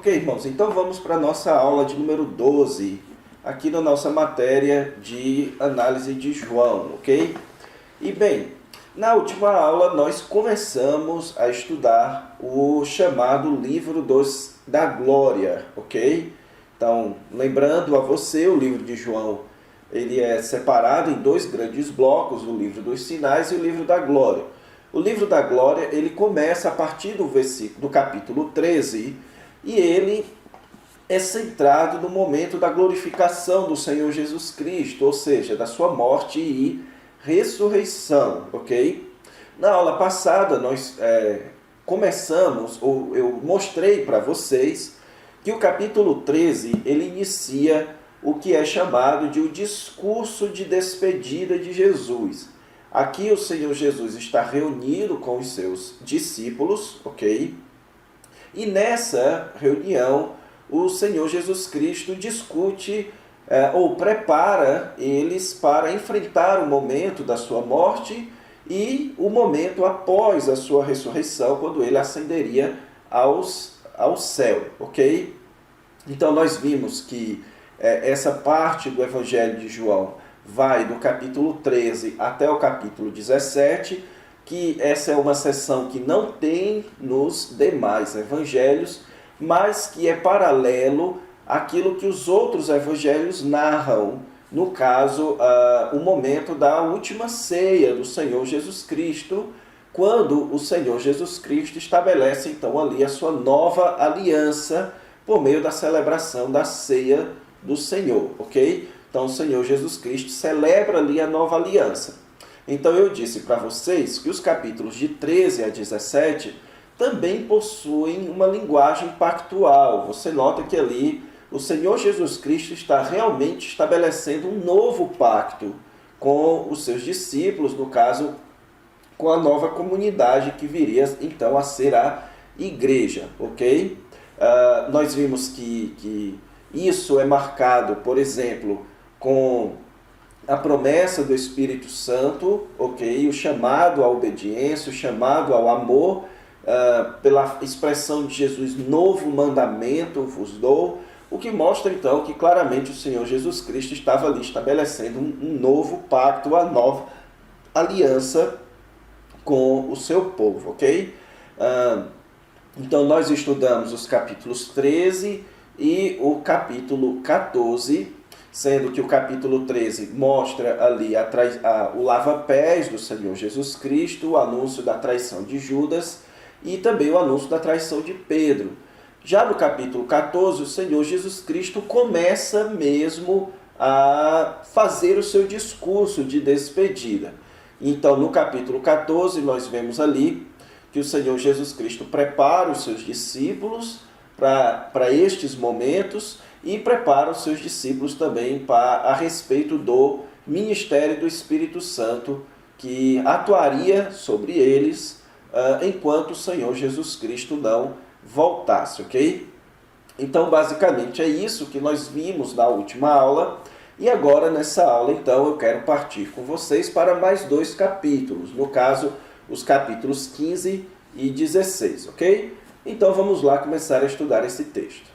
Ok, irmãos, então vamos para a nossa aula de número 12, aqui na nossa matéria de análise de João, ok? E bem, na última aula nós começamos a estudar o chamado Livro da Glória, ok? Então, lembrando a você, o livro de João, ele é separado em dois grandes blocos, o livro dos sinais e o livro da glória. O livro da glória, ele começa a partir do capítulo 13, e ele é centrado no momento da glorificação do Senhor Jesus Cristo, ou seja, da sua morte e ressurreição, ok? Na aula passada nós eu mostrei para vocês que o capítulo 13, ele inicia o que é chamado de o discurso de despedida de Jesus. Aqui o Senhor Jesus está reunido com os seus discípulos, ok? E nessa reunião, o Senhor Jesus Cristo discute ou prepara eles para enfrentar o momento da sua morte e o momento após a sua ressurreição, quando ele ascenderia ao céu, ok? Então nós vimos que essa parte do Evangelho de João vai do capítulo 13 até o capítulo 17, que essa é uma seção que não tem nos demais evangelhos, mas que é paralelo àquilo que os outros evangelhos narram, no caso, o momento da última ceia do Senhor Jesus Cristo, quando o Senhor Jesus Cristo estabelece então ali a sua nova aliança por meio da celebração da ceia do Senhor, ok? Então o Senhor Jesus Cristo celebra ali a nova aliança. Então eu disse para vocês que os capítulos de 13 a 17 também possuem uma linguagem pactual. Você nota que ali o Senhor Jesus Cristo está realmente estabelecendo um novo pacto com os seus discípulos, no caso, com a nova comunidade que viria então a ser a igreja, ok? Nós vimos que isso é marcado, por exemplo, com a promessa do Espírito Santo, ok? O chamado à obediência, o chamado ao amor, pela expressão de Jesus, novo mandamento vos dou, o que mostra então que claramente o Senhor Jesus Cristo estava ali estabelecendo um novo pacto, uma nova aliança com o seu povo, ok? Então nós estudamos os capítulos 13 e o capítulo 14, sendo que o capítulo 13 mostra ali o lava-pés do Senhor Jesus Cristo, o anúncio da traição de Judas e também o anúncio da traição de Pedro. Já no capítulo 14, o Senhor Jesus Cristo começa mesmo a fazer o seu discurso de despedida. Então, no capítulo 14, nós vemos ali que o Senhor Jesus Cristo prepara os seus discípulos para estes momentos e prepara os seus discípulos também a respeito do ministério do Espírito Santo que atuaria sobre eles enquanto o Senhor Jesus Cristo não voltasse, ok? Então, basicamente, é isso que nós vimos na última aula. E agora, nessa aula, então, eu quero partir com vocês para mais dois capítulos. No caso, os capítulos 15 e 16, ok? Então, vamos lá começar a estudar esse texto.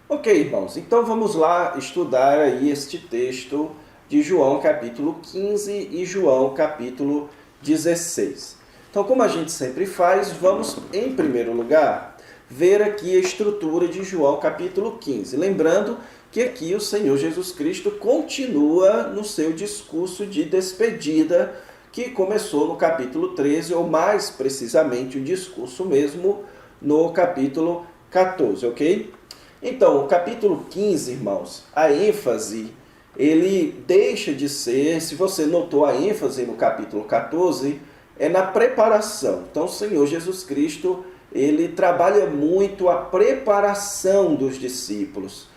Ok, irmãos, então vamos lá estudar aí este texto de João capítulo 15 e João capítulo 16. Então, como a gente sempre faz, vamos, em primeiro lugar, ver aqui a estrutura de João capítulo 15. Lembrando que aqui o Senhor Jesus Cristo continua no seu discurso de despedida, que começou no capítulo 13, ou mais precisamente o discurso mesmo no capítulo 14, ok? Então, o capítulo 15, irmãos, a ênfase, ele deixa de ser, se você notou a ênfase no capítulo 14, é na preparação. Então, o Senhor Jesus Cristo, ele trabalha muito a preparação dos discípulos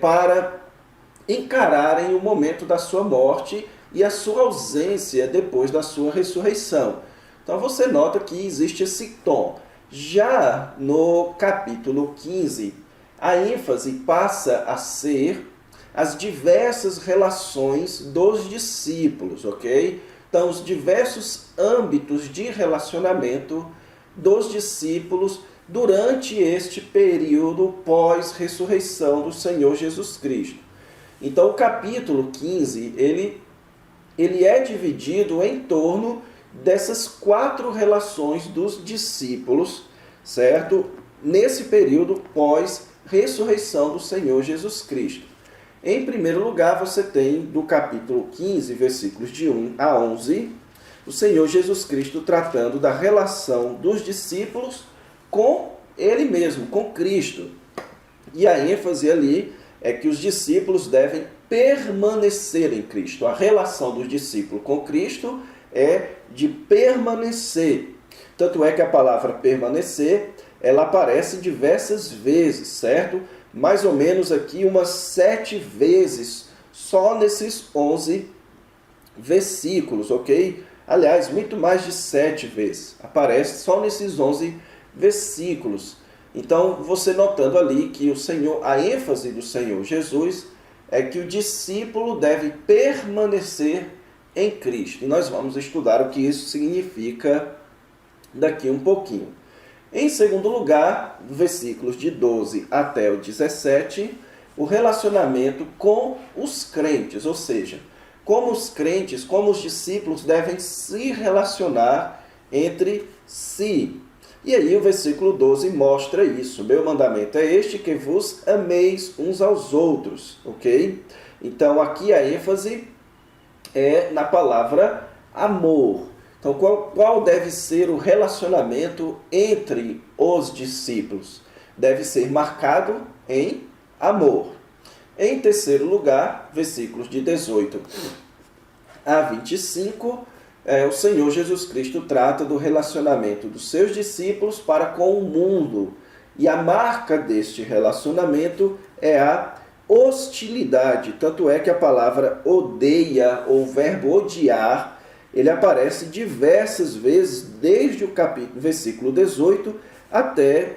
para encararem o momento da sua morte e a sua ausência depois da sua ressurreição. Então, você nota que existe esse tom. Já no capítulo 15, a ênfase passa a ser as diversas relações dos discípulos, ok? Então, os diversos âmbitos de relacionamento dos discípulos durante este período pós-ressurreição do Senhor Jesus Cristo. Então, o capítulo 15, ele é dividido em torno dessas 4 relações dos discípulos, certo? Nesse período pós-ressurreição do Senhor Jesus Cristo. Em primeiro lugar, você tem do capítulo 15, versículos de 1 a 11, o Senhor Jesus Cristo tratando da relação dos discípulos com Ele mesmo, com Cristo. E a ênfase ali é que os discípulos devem permanecer em Cristo. A relação dos discípulos com Cristo é de permanecer. Tanto é que a palavra permanecer, ela aparece diversas vezes, certo? Mais ou menos aqui umas 7 vezes, só nesses 11 versículos, ok? Aliás, muito mais de 7 vezes. Aparece só nesses 11 versículos. Então, você notando ali que a ênfase do Senhor Jesus é que o discípulo deve permanecer em Cristo. E nós vamos estudar o que isso significa daqui um pouquinho. Em segundo lugar, versículos de 12 até o 17, o relacionamento com os crentes, ou seja, como os crentes, como os discípulos devem se relacionar entre si. E aí o versículo 12 mostra isso. Meu mandamento é este, que vos ameis uns aos outros, ok? Então aqui a ênfase é na palavra amor. Então qual deve ser o relacionamento entre os discípulos? Deve ser marcado em amor. Em terceiro lugar, versículos de 18 a 25, o Senhor Jesus Cristo trata do relacionamento dos seus discípulos para com o mundo. E a marca deste relacionamento é a hostilidade. Tanto é que a palavra odeia, ou o verbo odiar, ele aparece diversas vezes, desde o versículo 18 até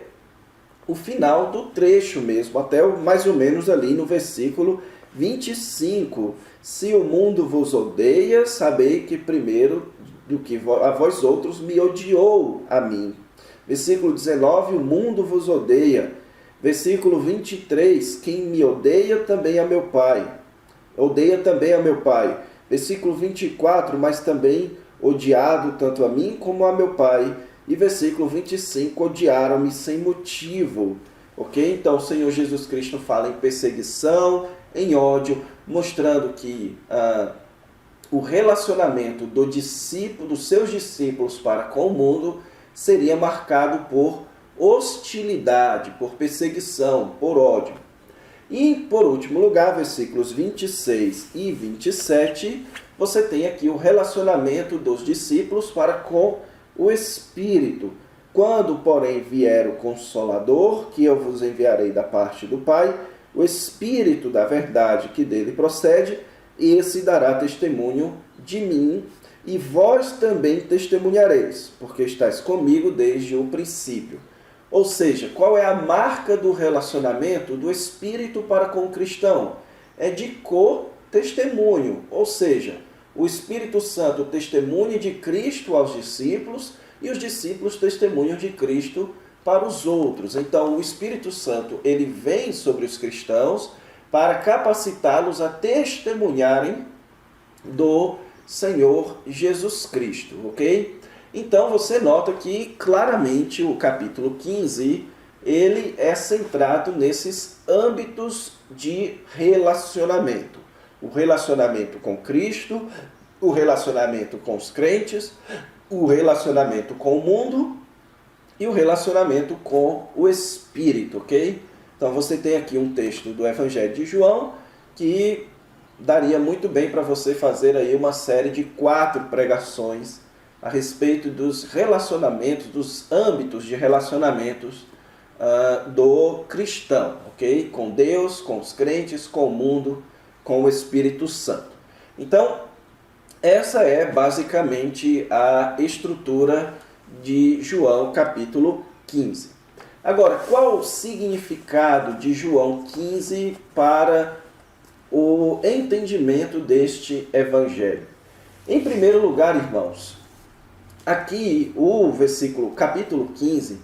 o final do trecho mesmo, até mais ou menos ali no versículo 25. Se o mundo vos odeia, sabei que primeiro do que a vós outros me odiou a mim. Versículo 19, o mundo vos odeia. Versículo 23, quem me odeia também é meu Pai. Odeia também a meu Pai. Versículo 24, mas também odiado tanto a mim como a meu Pai. E versículo 25, odiaram-me sem motivo. Ok? Então o Senhor Jesus Cristo fala em perseguição, em ódio, mostrando que o relacionamento dos seus discípulos para com o mundo seria marcado por hostilidade, por perseguição, por ódio. E, por último lugar, versículos 26 e 27, você tem aqui o relacionamento dos discípulos para com o Espírito. Quando, porém, vier o Consolador, que eu vos enviarei da parte do Pai, o Espírito da verdade que dele procede, esse dará testemunho de mim, e vós também testemunhareis, porque estáis comigo desde o princípio. Ou seja, qual é a marca do relacionamento do Espírito para com o cristão? É de co-testemunho, ou seja, o Espírito Santo testemunha de Cristo aos discípulos e os discípulos testemunham de Cristo para os outros. Então, o Espírito Santo ele vem sobre os cristãos para capacitá-los a testemunharem do Senhor Jesus Cristo, ok? Então, você nota que claramente o capítulo 15 ele é centrado nesses âmbitos de relacionamento. O relacionamento com Cristo, o relacionamento com os crentes, o relacionamento com o mundo e o relacionamento com o Espírito, ok? Então você tem aqui um texto do Evangelho de João que daria muito bem para você fazer aí uma série de 4 pregações a respeito dos relacionamentos, dos âmbitos de relacionamentos do cristão, ok? Com Deus, com os crentes, com o mundo, com o Espírito Santo. Então, essa é basicamente a estrutura de João capítulo 15. Agora, qual o significado de João 15 para o entendimento deste evangelho? Em primeiro lugar, irmãos, aqui o capítulo 15,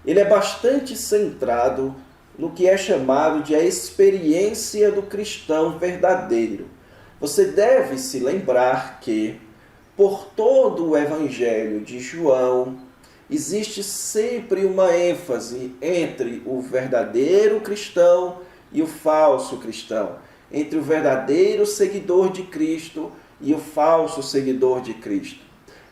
ele é bastante centrado no que é chamado de a experiência do cristão verdadeiro. Você deve se lembrar que, por todo o Evangelho de João, existe sempre uma ênfase entre o verdadeiro cristão e o falso cristão, entre o verdadeiro seguidor de Cristo e o falso seguidor de Cristo.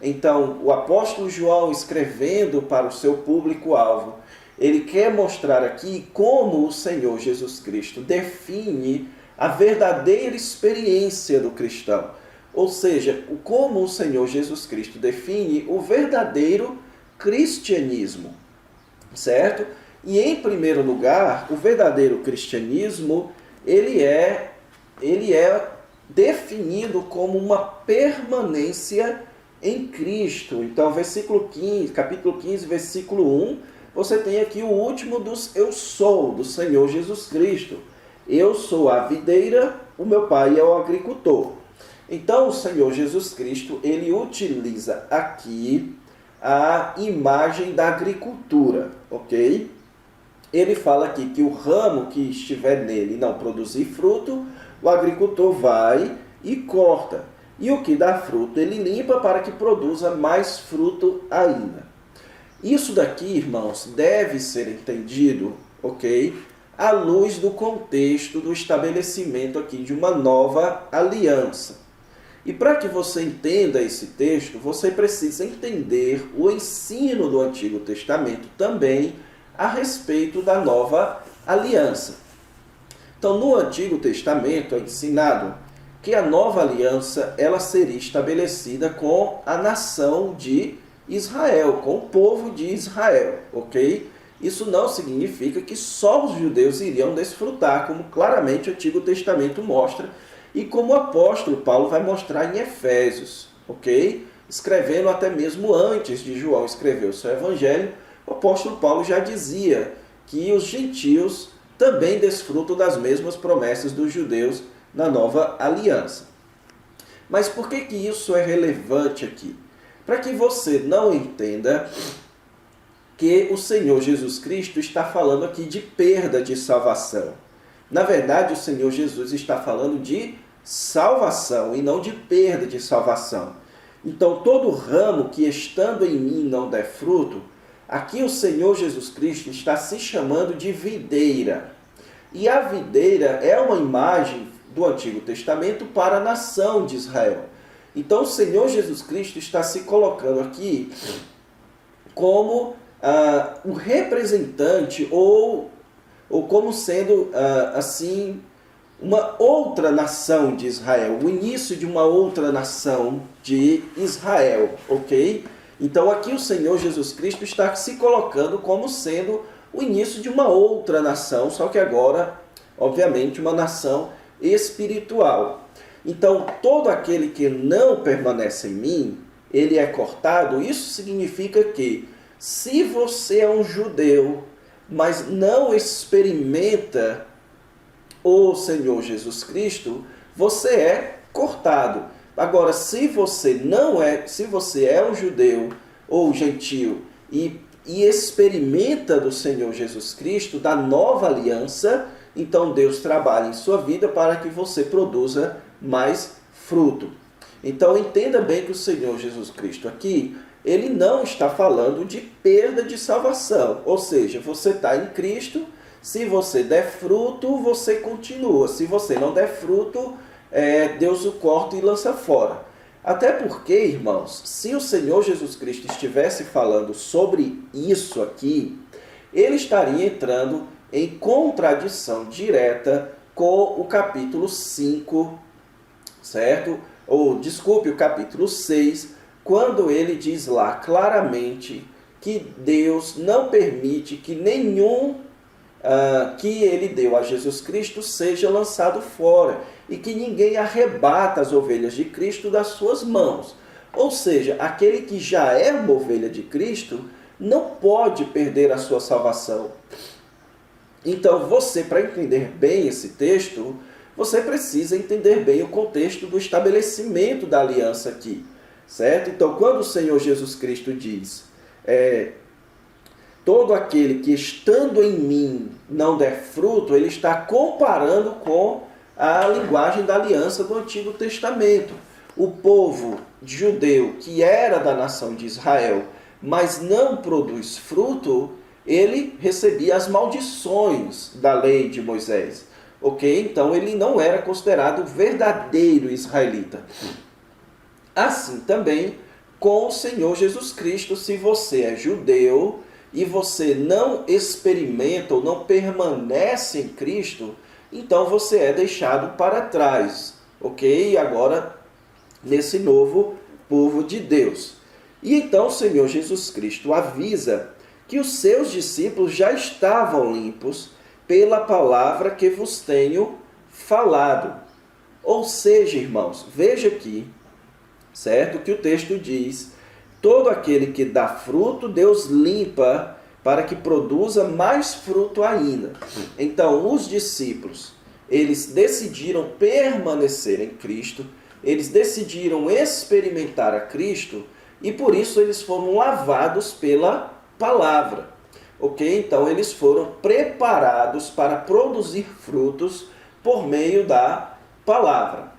Então, o apóstolo João, escrevendo para o seu público-alvo, ele quer mostrar aqui como o Senhor Jesus Cristo define a verdadeira experiência do cristão. Ou seja, como o Senhor Jesus Cristo define o verdadeiro cristianismo, certo? E em primeiro lugar, o verdadeiro cristianismo, ele é definido como uma permanência em Cristo. Então, capítulo 15, versículo 1, você tem aqui o último dos eu sou, do Senhor Jesus Cristo. Eu sou a videira, o meu pai é o agricultor. Então, o Senhor Jesus Cristo, ele utiliza aqui a imagem da agricultura, ok? Ele fala aqui que o ramo que estiver nele não produzir fruto, o agricultor vai e corta. E o que dá fruto, ele limpa para que produza mais fruto ainda. Isso daqui, irmãos, deve ser entendido, ok? À luz do contexto do estabelecimento aqui de uma nova aliança. E para que você entenda esse texto, você precisa entender o ensino do Antigo Testamento também a respeito da nova aliança. Então, no Antigo Testamento é ensinado que a nova aliança ela seria estabelecida com a nação de Israel, com o povo de Israel, ok? Isso não significa que só os judeus iriam desfrutar, como claramente o Antigo Testamento mostra, e como o apóstolo Paulo vai mostrar em Efésios, ok? Escrevendo até mesmo antes de João escrever o seu evangelho, o apóstolo Paulo já dizia que os gentios também desfrutam das mesmas promessas dos judeus na nova aliança. Mas por que isso é relevante aqui? Para que você não entenda que o Senhor Jesus Cristo está falando aqui de perda de salvação. Na verdade, o Senhor Jesus está falando de salvação e não de perda de salvação. Então, todo ramo que estando em mim não der fruto, aqui o Senhor Jesus Cristo está se chamando de videira. E a videira é uma imagem do Antigo Testamento para a nação de Israel. Então, o Senhor Jesus Cristo está se colocando aqui como o representante ou como sendo, assim, uma outra nação de Israel, o início de uma outra nação de Israel, ok? Então, aqui o Senhor Jesus Cristo está se colocando como sendo o início de uma outra nação, só que agora, obviamente, uma nação espiritual. Então, todo aquele que não permanece em mim, ele é cortado. Isso significa que, se você é um judeu, mas não experimenta o Senhor Jesus Cristo, você é cortado. Agora, se você é um judeu ou gentio e experimenta do Senhor Jesus Cristo, da nova aliança, então Deus trabalha em sua vida para que você produza mais fruto. Então entenda bem que o Senhor Jesus Cristo aqui, ele não está falando de perda de salvação. Ou seja, você está em Cristo, se você der fruto, você continua. Se você não der fruto, Deus o corta e lança fora. Até porque, irmãos, se o Senhor Jesus Cristo estivesse falando sobre isso aqui, ele estaria entrando em contradição direta com o capítulo 5, certo? O capítulo 6, quando ele diz lá claramente que Deus não permite que nenhum que ele deu a Jesus Cristo seja lançado fora e que ninguém arrebata as ovelhas de Cristo das suas mãos. Ou seja, aquele que já é uma ovelha de Cristo não pode perder a sua salvação. Então, você, para entender bem esse texto, você precisa entender bem o contexto do estabelecimento da aliança aqui, certo? Então, quando o Senhor Jesus Cristo diz todo aquele que estando em mim não der fruto, ele está comparando com a linguagem da aliança do Antigo Testamento. O povo judeu que era da nação de Israel, mas não produz fruto, ele recebia as maldições da lei de Moisés. Ok? Então ele não era considerado verdadeiro israelita. Assim também com o Senhor Jesus Cristo, se você é judeu e você não experimenta ou não permanece em Cristo, então você é deixado para trás, ok? Agora, nesse novo povo de Deus. E então o Senhor Jesus Cristo avisa que os seus discípulos já estavam limpos pela palavra que vos tenho falado. Ou seja, irmãos, veja aqui, certo? Que o texto diz: todo aquele que dá fruto, Deus limpa para que produza mais fruto ainda. Então, os discípulos, eles decidiram permanecer em Cristo, eles decidiram experimentar a Cristo e por isso eles foram lavados pela palavra. Ok? Então, eles foram preparados para produzir frutos por meio da palavra.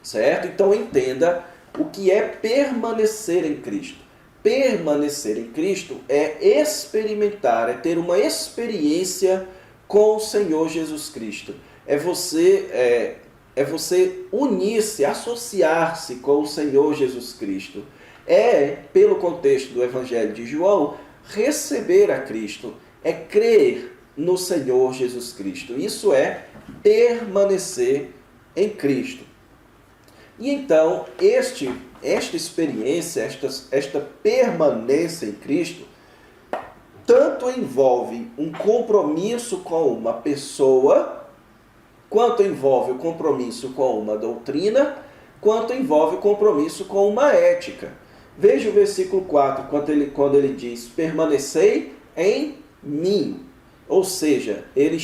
Certo? Então, entenda o que é permanecer em Cristo. Permanecer em Cristo é experimentar, é ter uma experiência com o Senhor Jesus Cristo. É você unir-se, associar-se com o Senhor Jesus Cristo. É, pelo contexto do Evangelho de João, receber a Cristo, é crer no Senhor Jesus Cristo. Isso é permanecer em Cristo. E então, esta experiência, esta permanência em Cristo, tanto envolve um compromisso com uma pessoa, quanto envolve o compromisso com uma doutrina, quanto envolve o compromisso com uma ética. Veja o versículo 4, quando ele diz: permanecei em mim. Ou seja, ele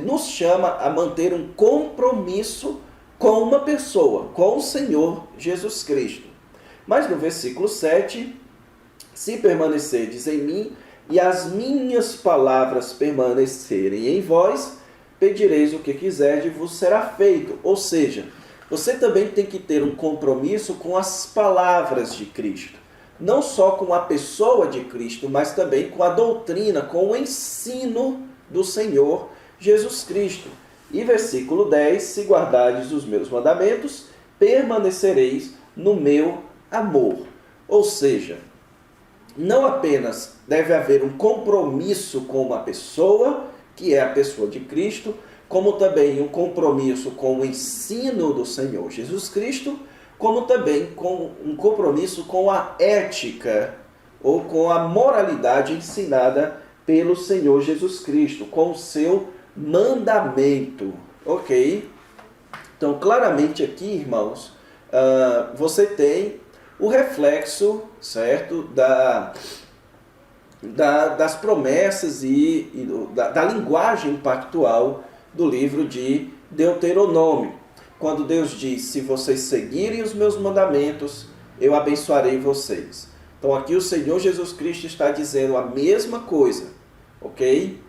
nos chama a manter um compromisso com uma pessoa, com o Senhor Jesus Cristo. Mas no versículo 7, se permanecerdes em mim e as minhas palavras permanecerem em vós, pedireis o que quiserdes e vos será feito. Ou seja, você também tem que ter um compromisso com as palavras de Cristo. Não só com a pessoa de Cristo, mas também com a doutrina, com o ensino do Senhor Jesus Cristo. E versículo 10, se guardardes os meus mandamentos, permanecereis no meu amor. Ou seja, não apenas deve haver um compromisso com uma pessoa, que é a pessoa de Cristo, como também um compromisso com o ensino do Senhor Jesus Cristo, como também com um compromisso com a ética ou com a moralidade ensinada pelo Senhor Jesus Cristo, com o seu mandamento, ok? Então, claramente aqui, irmãos, você tem o reflexo, certo, das promessas da linguagem pactual do livro de Deuteronômio. Quando Deus diz: se vocês seguirem os meus mandamentos, eu abençoarei vocês. Então aqui o Senhor Jesus Cristo está dizendo a mesma coisa, ok?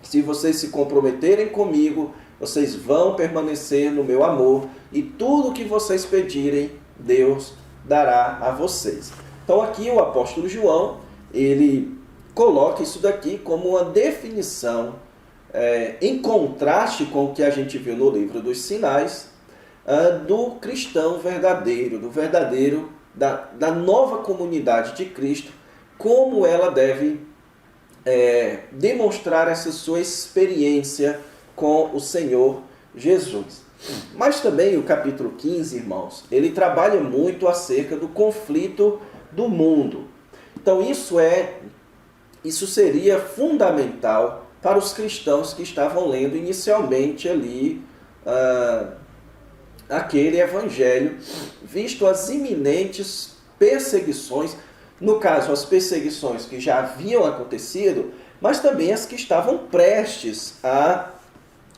Se vocês se comprometerem comigo, vocês vão permanecer no meu amor e tudo o que vocês pedirem, Deus dará a vocês. Então aqui o apóstolo João, ele coloca isso daqui como uma definição em contraste com o que a gente viu no livro dos Sinais, do cristão verdadeiro, da nova comunidade de Cristo, como ela deve demonstrar essa sua experiência com o Senhor Jesus. Mas também o capítulo 15, irmãos, ele trabalha muito acerca do conflito do mundo. Então isso seria fundamental para os cristãos que estavam lendo inicialmente ali aquele evangelho, visto as iminentes perseguições, no caso as perseguições que já haviam acontecido, mas também as que estavam prestes a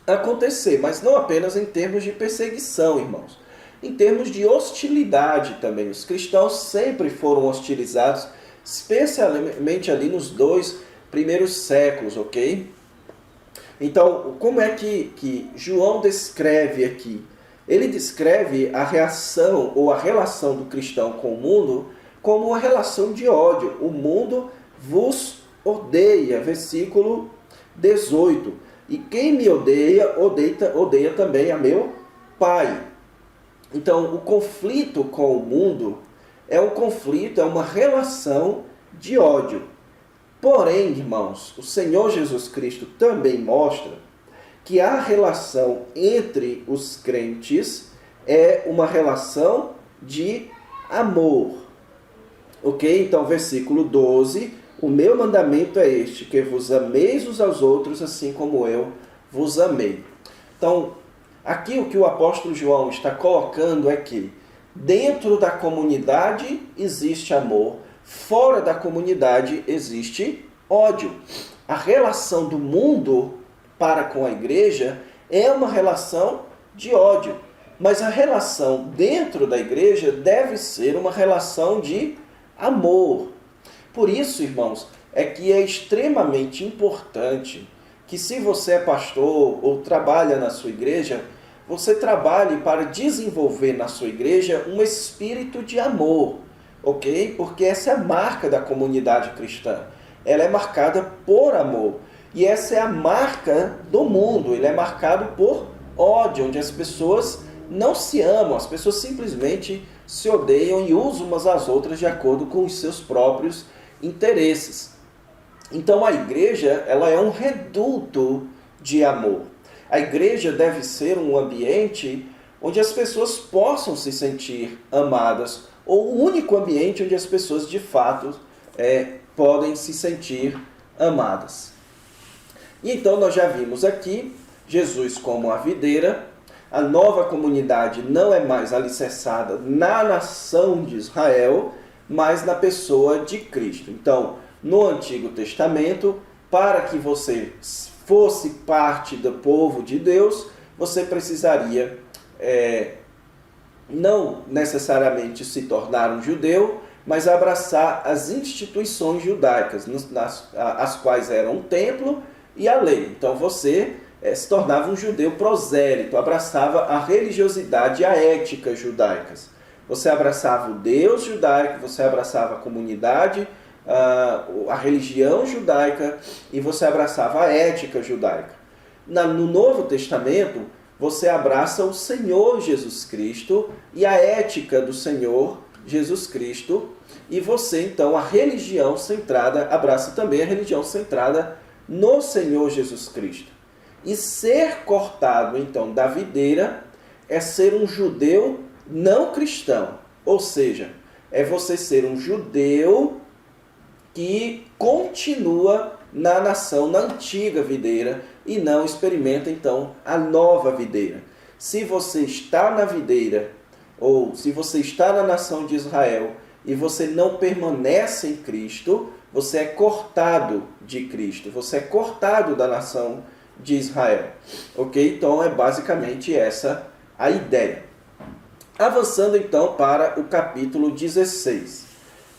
acontecer, mas não apenas em termos de perseguição, irmãos, em termos de hostilidade também. Os cristãos sempre foram hostilizados, especialmente ali nos 2 primeiros séculos, ok? Então, como é que João descreve aqui? Ele descreve a reação ou a relação do cristão com o mundo como uma relação de ódio. O mundo vos odeia, versículo 18. E quem me odeia, odeia também a meu Pai. Então, o conflito com o mundo é um conflito, é uma relação de ódio. Porém, irmãos, o Senhor Jesus Cristo também mostra que a relação entre os crentes é uma relação de amor. Ok? Então, versículo 12, o meu mandamento é este, que vos ameis uns aos outros, assim como eu vos amei. Então, aqui o que o apóstolo João está colocando é que dentro da comunidade existe amor, fora da comunidade existe ódio. A relação do mundo para com a igreja é uma relação de ódio. Mas a relação dentro da igreja deve ser uma relação de amor. Por isso, irmãos, é que é extremamente importante que, se você é pastor ou trabalha na sua igreja, você trabalhe para desenvolver na sua igreja um espírito de amor, ok? Porque essa é a marca da comunidade cristã. Ela é marcada por amor. E essa é a marca do mundo. Ele é marcado por ódio, onde as pessoas não se amam, as pessoas simplesmente se odeiam e usam umas às outras de acordo com os seus próprios interesses. Então a igreja, ela é um reduto de amor. A igreja deve ser um ambiente onde as pessoas possam se sentir amadas, ou o único ambiente onde as pessoas de fato podem se sentir amadas. E então nós já vimos aqui Jesus como a videira. A nova comunidade não é mais alicerçada na nação de Israel, mas na pessoa de Cristo. Então, no Antigo Testamento, para que você fosse parte do povo de Deus, você precisaria não necessariamente se tornar um judeu, mas abraçar as instituições judaicas, as quais eram o templo e a lei. Então você se tornava um judeu prosélito, abraçava a religiosidade e a ética judaicas. Você abraçava o Deus judaico, você abraçava a comunidade, a religião judaica, e você abraçava a ética judaica. No Novo Testamento, você abraça o Senhor Jesus Cristo e a ética do Senhor Jesus Cristo, e você, então, abraça também a religião centrada no Senhor Jesus Cristo. E ser cortado, então, da videira é ser um judeu não cristão. Ou seja, é você ser um judeu que continua na nação, na antiga videira, e não experimenta, então, a nova videira. Se você está na videira, ou se você está na nação de Israel, e você não permanece em Cristo, você é cortado de Cristo, você é cortado da nação de Israel. Ok? Então é basicamente essa a ideia. Avançando então para o capítulo 16.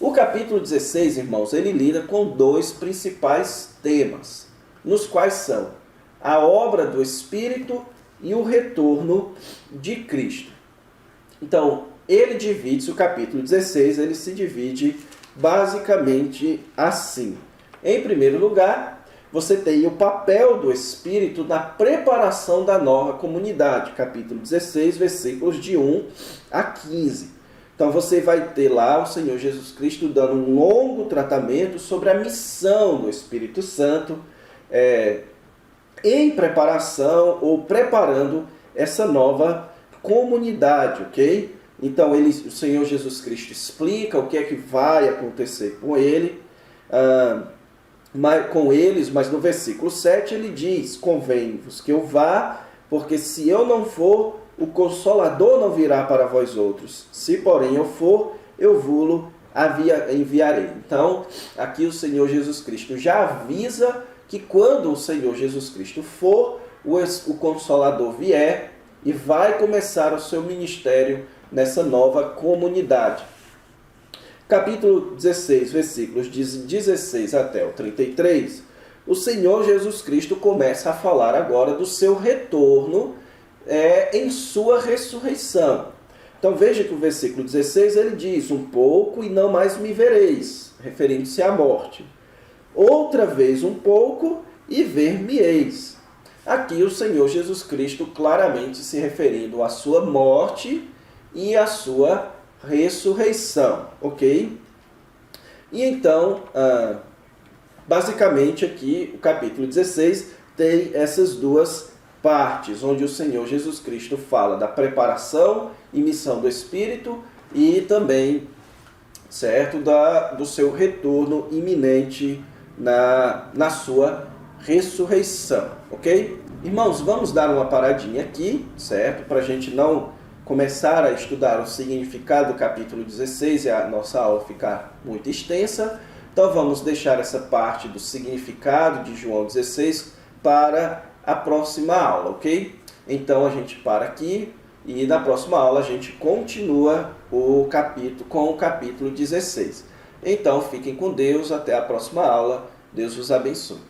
O capítulo 16, irmãos, ele lida com 2 principais temas, nos quais são a obra do Espírito e o retorno de Cristo. Então, o capítulo 16, ele se divide basicamente assim. Em primeiro lugar, você tem o papel do Espírito na preparação da nova comunidade. Capítulo 16, versículos de 1 a 15. Então você vai ter lá o Senhor Jesus Cristo dando um longo tratamento sobre a missão do Espírito Santo em preparação ou preparando essa nova comunidade, ok? Então o Senhor Jesus Cristo explica o que é que vai acontecer com eles, mas no versículo 7 ele diz: convém-vos que eu vá, porque se eu não for, o Consolador não virá para vós outros. Se, porém, eu for, eu vou-lo enviarei. Então, aqui o Senhor Jesus Cristo já avisa que quando o Senhor Jesus Cristo for, o Consolador vier e vai começar o seu ministério nessa nova comunidade. Capítulo 16, versículos de 16 até o 33, o Senhor Jesus Cristo começa a falar agora do seu retorno em sua ressurreição. Então veja que o versículo 16 ele diz: um pouco e não mais me vereis, referindo-se à morte. Outra vez um pouco e ver-me-eis. Aqui o Senhor Jesus Cristo claramente se referindo à sua morte e à sua ressurreição, ok? E então, basicamente aqui o capítulo 16 tem essas duas partes, onde o Senhor Jesus Cristo fala da preparação e missão do Espírito e também, certo, do seu retorno iminente na sua ressurreição, ok? Irmãos, vamos dar uma paradinha aqui, certo? Para a gente não começar a estudar o significado do capítulo 16 e a nossa aula ficar muito extensa. Então vamos deixar essa parte do significado de João 16 para a próxima aula, ok? Então a gente para aqui e na próxima aula a gente continua com o capítulo 16. Então fiquem com Deus, até a próxima aula. Deus vos abençoe.